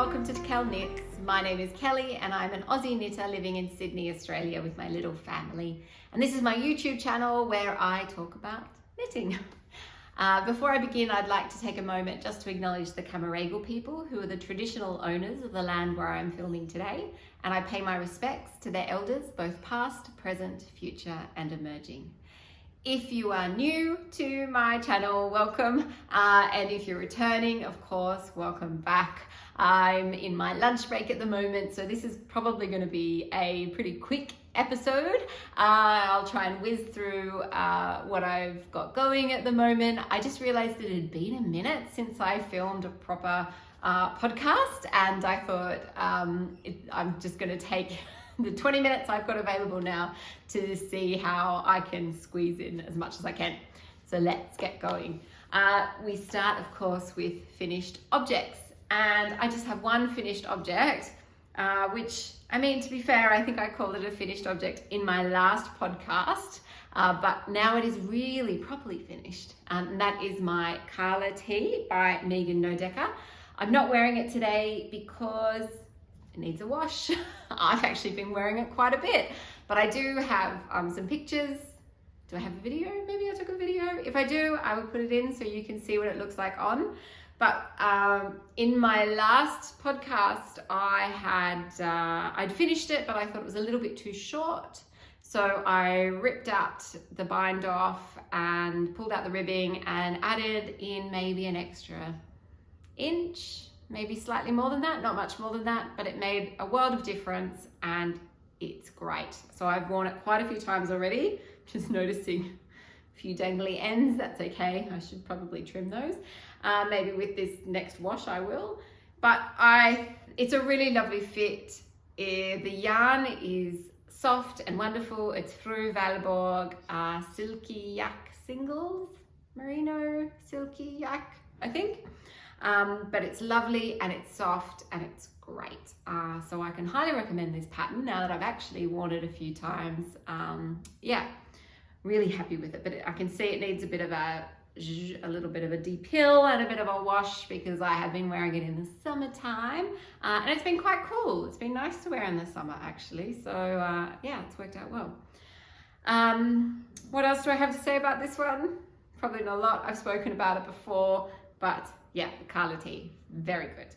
welcome to Kel Knits. My name is Kelly and I'm an Aussie knitter living in Sydney, Australia with my little family. And this is my YouTube channel where I talk about knitting. Before I begin, I'd like to take a moment just to acknowledge the Cammeraygal people who are the traditional owners of the land where I'm filming today. And I pay my respects to their elders, both past, present, future and emerging. If you are new to my channel, welcome. And if you're returning, of course, welcome back. I'm in my lunch break at the moment, so this is probably going to be a pretty quick episode. I'll try and whiz through what I've got going at the moment. I just realized that it had been a minute since I filmed a proper podcast, and I thought I'm just going to take the 20 minutes I've got available now to see how I can squeeze in as much as I can. So let's get going. We start, of course, with finished objects. And I just have one finished object, which, I mean, to be fair, I think I called it a finished object in my last podcast, but now it is really properly finished. And that is my Carla tee by Megan Nodecker. I'm not wearing it today because it needs a wash. I've actually been wearing it quite a bit, but I do have some pictures. Do I have a video? Maybe I took a video. If I do, I will put it in so you can see what it looks like on. But in my last podcast, I'd finished it, but I thought it was a little bit too short. So I ripped out the bind off and pulled out the ribbing and added in maybe an extra inch, maybe slightly more than that, not much more than that, but it made a world of difference and it's great. So I've worn it quite a few times already, just noticing a few dangly ends. That's okay, I should probably trim those. Maybe with this next wash I will. But it's a really lovely fit. The yarn is soft and wonderful. It's through Valborg Silky Yak Singles, Merino Silky Yak, I think. But it's lovely and it's soft and it's great. So I can highly recommend this pattern now that I've actually worn it a few times. Yeah, really happy with it. But I can see it needs a little bit of a depil and a bit of a wash because I have been wearing it in the summertime. And it's been quite cool. It's been nice to wear in the summer actually. So yeah, it's worked out well. What else do I have to say about this one? Probably not a lot. I've spoken about it before, but yeah, the Carla tee, very good.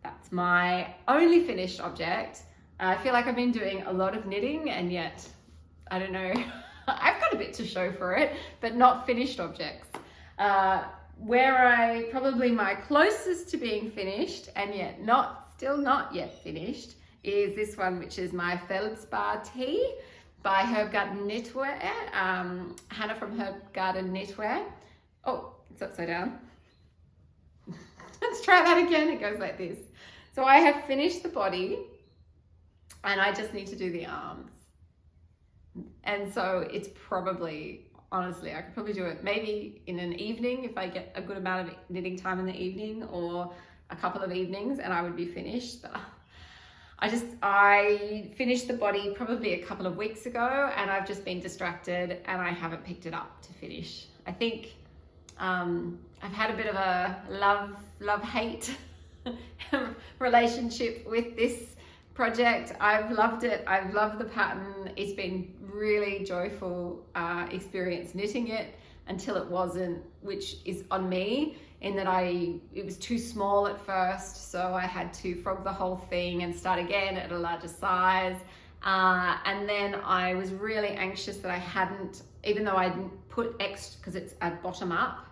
That's my only finished object. I feel like I've been doing a lot of knitting and yet, I don't know, I've got a bit to show for it, but not finished objects. Probably my closest to being finished and yet still not yet finished is this one, which is my Feldspar tee by Herb Garden Knitwear, Hannah from Herb Garden Knitwear. Oh, it's upside down. Let's try that again. It goes like this. So I have finished the body and I just need to do the arms. And so it's probably, honestly, I could probably do it maybe in an evening if I get a good amount of knitting time in the evening, or a couple of evenings and I would be finished. But I finished the body probably a couple of weeks ago and I've just been distracted and I haven't picked it up to finish. I think I've had a bit of a love-hate relationship with this project. I've loved it. I've loved the pattern. It's been really joyful experience knitting it until it wasn't, which is on me in that it was too small at first, so I had to frog the whole thing and start again at a larger size. And then I was really anxious that I hadn't, even though I didn't put extra, because it's a bottom up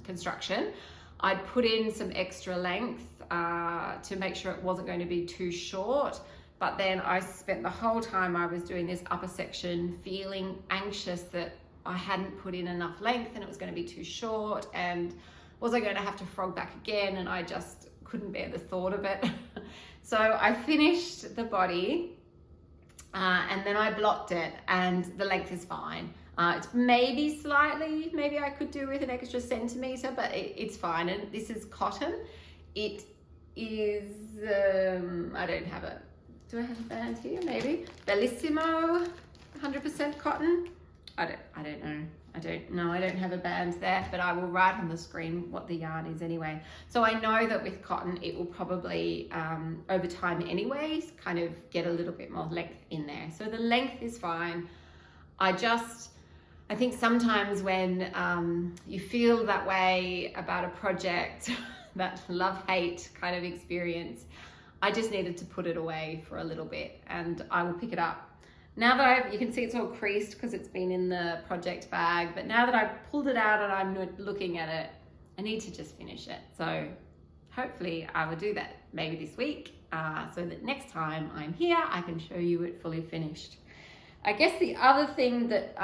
construction, I'd put in some extra length to make sure it wasn't going to be too short. But then I spent the whole time I was doing this upper section feeling anxious that I hadn't put in enough length and it was going to be too short, and was I going to have to frog back again, and I just couldn't bear the thought of it. So I finished the body and then I blocked it and the length is fine. It's maybe I could do with an extra centimetre, but it's fine. And this is cotton. It is, I don't have it. Do I have a band here? Maybe. Bellissimo, 100% cotton. I don't know. I don't have a band there, but I will write on the screen what the yarn is anyway. So I know that with cotton, it will probably, over time anyways, kind of get a little bit more length in there. So the length is fine. I think sometimes when you feel that way about a project, that love-hate kind of experience, I just needed to put it away for a little bit, and I will pick it up. Now that you can see it's all creased because it's been in the project bag, but now that I've pulled it out and I'm looking at it, I need to just finish it. So hopefully I will do that maybe this week, so that next time I'm here, I can show you it fully finished. I guess the other thing that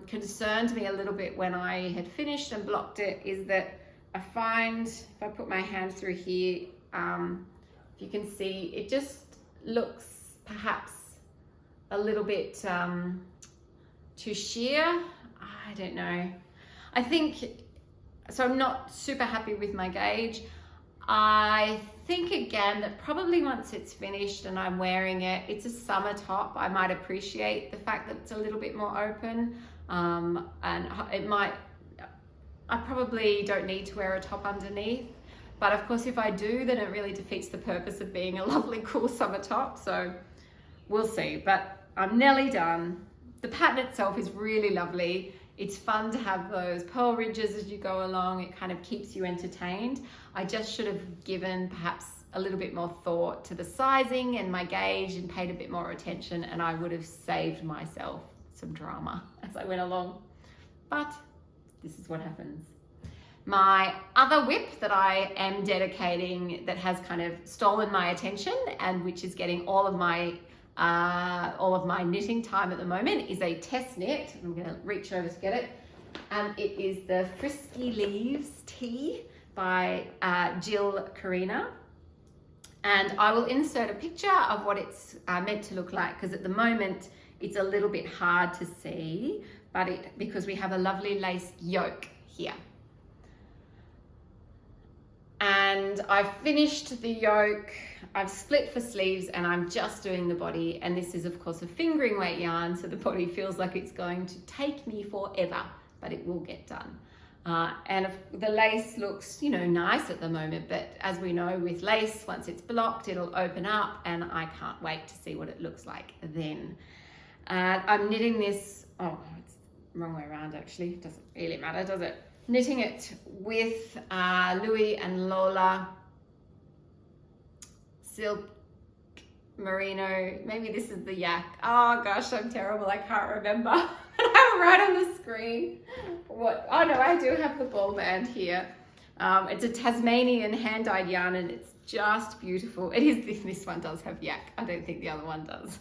concerned me a little bit when I had finished and blocked it is that I find, if I put my hand through here, if you can see, it just looks perhaps a little bit too sheer. I don't know. I think, so I'm not super happy with my gauge. I think again that probably once it's finished and I'm wearing it, it's a summer top, I might appreciate the fact that it's a little bit more open, and I probably don't need to wear a top underneath. But of course, if I do, then it really defeats the purpose of being a lovely, cool summer top. So we'll see, but I'm nearly done. The pattern itself is really lovely. It's fun to have those pearl ridges as you go along. It kind of keeps you entertained. I just should have given perhaps a little bit more thought to the sizing and my gauge and paid a bit more attention, and I would have saved myself some drama as I went along. But this is what happens. My other whip that I am dedicating, that has kind of stolen my attention and which is getting all of my knitting time at the moment, is a test knit. I'm going to reach over to get it. It is the Frisky Leaves Tee by Jill Carina. And I will insert a picture of what it's meant to look like, because at the moment it's a little bit hard to see, but because we have a lovely lace yoke here. And I've finished the yoke, I've split for sleeves, and I'm just doing the body. And this is of course a fingering weight yarn, so the body feels like it's going to take me forever, but it will get done. And the lace looks, nice at the moment, but as we know with lace, once it's blocked, it'll open up, and I can't wait to see what it looks like then. I'm knitting this, it's the wrong way around actually, it doesn't really matter, does it? Knitting it with Louis and Lola silk merino. Maybe this is the yak. Oh gosh, I'm terrible. I can't remember. I have it right on the screen. What? Oh no, I do have the ball band here. It's a Tasmanian hand-dyed yarn, and it's just beautiful. It is. This one does have yak. I don't think the other one does.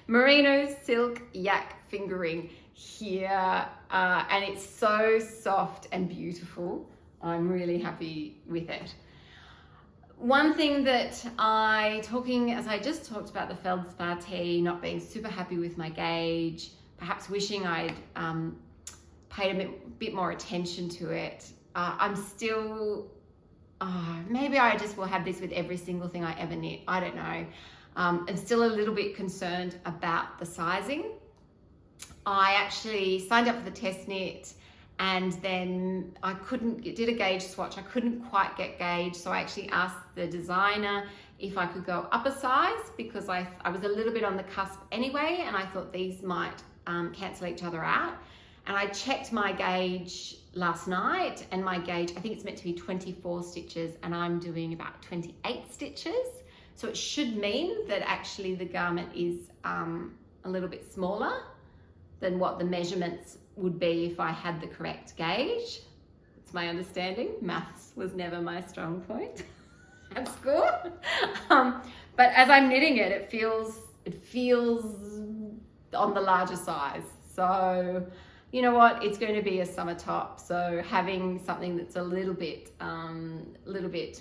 Merino silk yak fingering here, and it's so soft and beautiful. I'm really happy with it. One thing that as I just talked about the Feldspar tee, not being super happy with my gauge, perhaps wishing I'd paid a bit more attention to it. I'm still, maybe I just will have this with every single thing I ever knit. I don't know. I'm still a little bit concerned about the sizing. I actually signed up for the test knit, and then I did a gauge swatch. I couldn't quite get gauge, so I actually asked the designer if I could go up a size, because I was a little bit on the cusp anyway, and I thought these might cancel each other out. And I checked my gauge last night, and my gauge, I think it's meant to be 24 stitches, and I'm doing about 28 stitches. So it should mean that actually the garment is a little bit smaller than what the measurements would be if I had the correct gauge. It's my understanding. Maths was never my strong point at school. But as I'm knitting it, it feels on the larger size. So you know what? It's going to be a summer top. So having something that's a little bit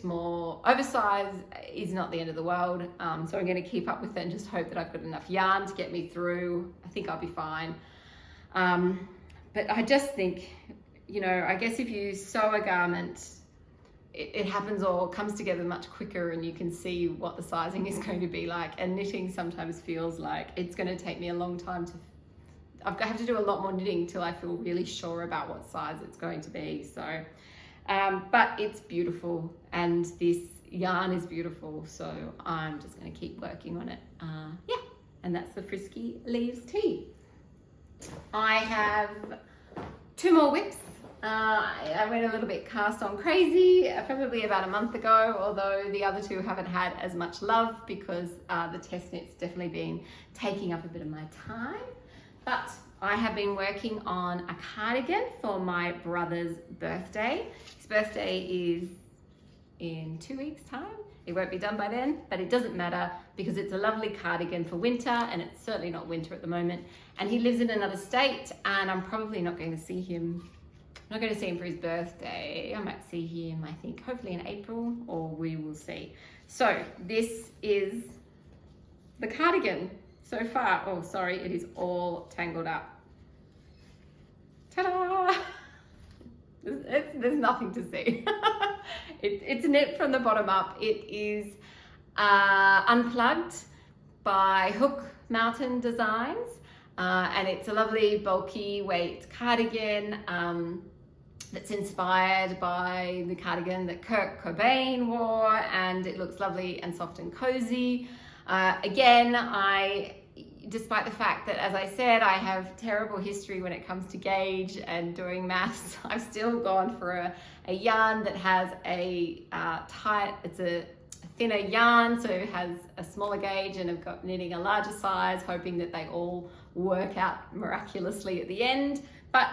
more oversized is not the end of the world. So I'm going to keep up with it and just hope that I've got enough yarn to get me through. I think I'll be fine. But I just think, I guess if you sew a garment, it happens or comes together much quicker, and you can see what the sizing is going to be like. And knitting sometimes feels like it's going to take me a long time have to do a lot more knitting till I feel really sure about what size it's going to be. So, but it's beautiful, and this yarn is beautiful, so I'm just going to keep working on it. Yeah, and that's the Frisky Leaves Tea. I have 2 more WIPs. I went a little bit cast on crazy probably about a month ago, although the other 2 haven't had as much love because the test knit's definitely been taking up a bit of my time. But I have been working on a cardigan for my brother's birthday. His birthday is in 2 weeks' time. It won't be done by then, but it doesn't matter because it's a lovely cardigan for winter, and it's certainly not winter at the moment. And he lives in another state, and I'm probably not going to see him. I'm not going to see him for his birthday. I might see him, I think, hopefully in April, or we will see. So this is the cardigan so far. Oh, sorry, it is all tangled up. Ta-da! There's nothing to see. It's knit from the bottom up. It is unplugged by Hook Mountain Designs, and it's a lovely bulky weight cardigan that's inspired by the cardigan that Kurt Cobain wore, and it looks lovely and soft and cozy. Again, despite the fact that, as I said, I have terrible history when it comes to gauge and doing maths, I've still gone for a yarn that has it's a thinner yarn, so it has a smaller gauge, and I've got knitting a larger size, hoping that they all work out miraculously at the end. But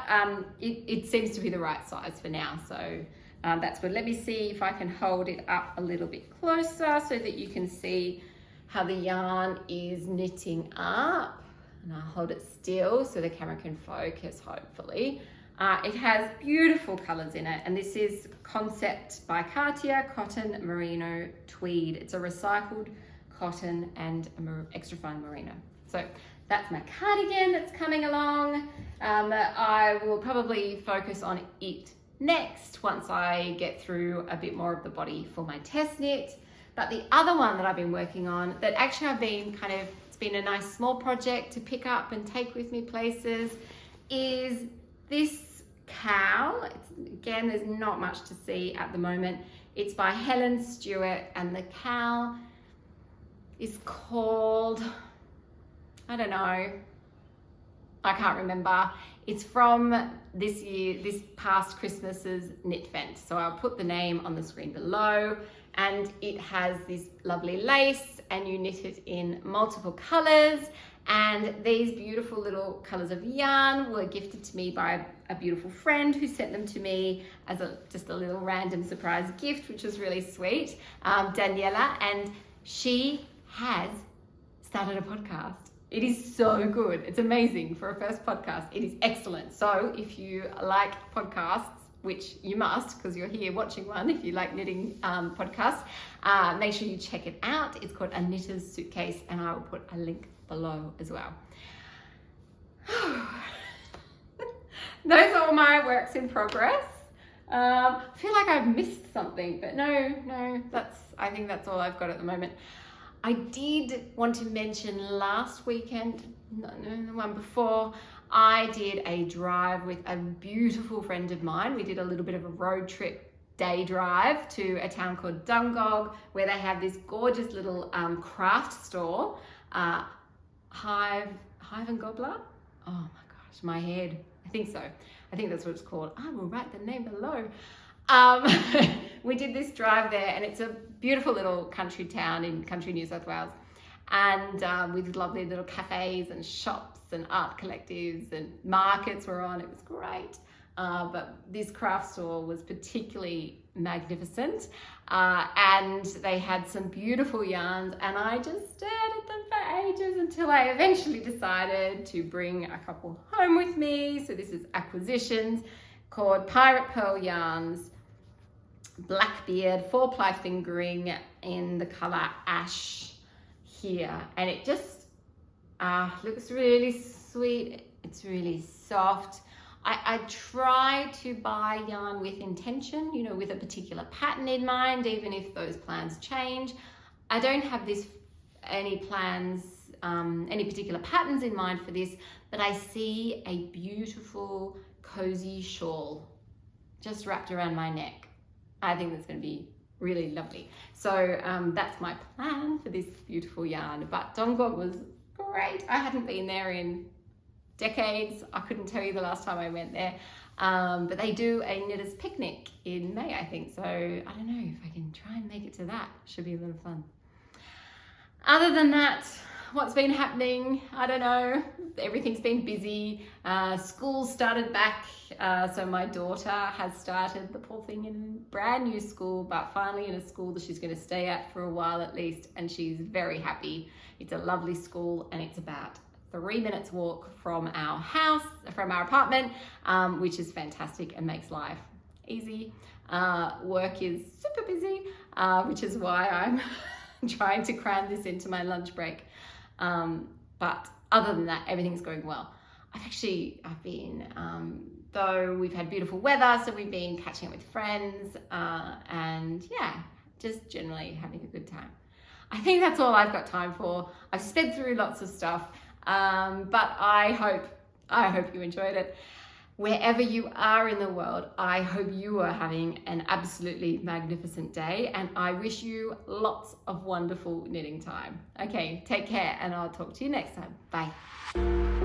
it seems to be the right size for now, so that's good. Let me see if I can hold it up a little bit closer so that you can see how the yarn is knitting up, and I'll hold it still so the camera can focus, hopefully. It has beautiful colors in it, and this is Concept by Cartier Cotton Merino Tweed. It's a recycled cotton and extra fine merino. So that's my cardigan that's coming along. I will probably focus on it next once I get through a bit more of the body for my test knit. But the other one that I've been working on, that actually it's been a nice small project to pick up and take with me places, is this cowl. Again, there's not much to see at the moment. It's by Helen Stewart, and the cowl is called, I don't know, I can't remember. It's from this past Christmas's Knit Vent. So I'll put the name on the screen below. And it has this lovely lace, and you knit it in multiple colors, and these beautiful little colors of yarn were gifted to me by a beautiful friend who sent them to me as just a little random surprise gift, which was really sweet, Daniela, and she has started a podcast. It is so good. It's amazing for a first podcast. It is excellent. So if you like podcasts, which you must because you're here watching one, if you like knitting podcasts, make sure you check it out. It's called A Knitter's Suitcase, and I will put a link below as well. Those are all my works in progress. I feel like I've missed something, but no, I think that's all I've got at the moment. I did want to mention last weekend, no, the one before, I did a drive with a beautiful friend of mine. We did a little bit of a road trip day drive to a town called Dungog, where they have this gorgeous little craft store, Hive and Gobbler. Oh my gosh, my head. I think so. I think that's what it's called. I will write the name below. We did this drive there, and it's a beautiful little country town in country New South Wales, and with lovely little cafes and shops and art collectives, and markets were on. It was great. But this craft store was particularly magnificent, and they had some beautiful yarns, and I just stared at them for ages until I eventually decided to bring a couple home with me. So this is Acquisitions, called Pirate Pearl Yarns, Blackbeard 4-ply fingering in the color Ash here, and it just looks really sweet. It's really soft. I try to buy yarn with intention, you know, with a particular pattern in mind, even if those plans change. I don't have any plans any particular patterns in mind for this, but I see a beautiful cozy shawl just wrapped around my neck. I think that's going to be really lovely. So that's my plan for this beautiful yarn. But Dongguan was great. I hadn't been there in decades. I couldn't tell you the last time I went there. But they do a knitters picnic in May, I think. So I don't know if I can try and make it to that. Should be a lot of fun. Other than that, what's been happening? I don't know. Everything's been busy. School started back. So my daughter has started, the poor thing, in a brand new school, but finally in a school that she's going to stay at for a while at least. And she's very happy. It's a lovely school, and it's about 3 minutes walk from our house, from our apartment, which is fantastic and makes life easy. Work is super busy, which is why I'm trying to cram this into my lunch break. But other than that, everything's going well. I've been, though we've had beautiful weather, so we've been catching up with friends, and yeah, just generally having a good time. I think that's all I've got time for. I've sped through lots of stuff, but I hope you enjoyed it. Wherever you are in the world, I hope you are having an absolutely magnificent day, and I wish you lots of wonderful knitting time. Okay, take care, and I'll talk to you next time. Bye.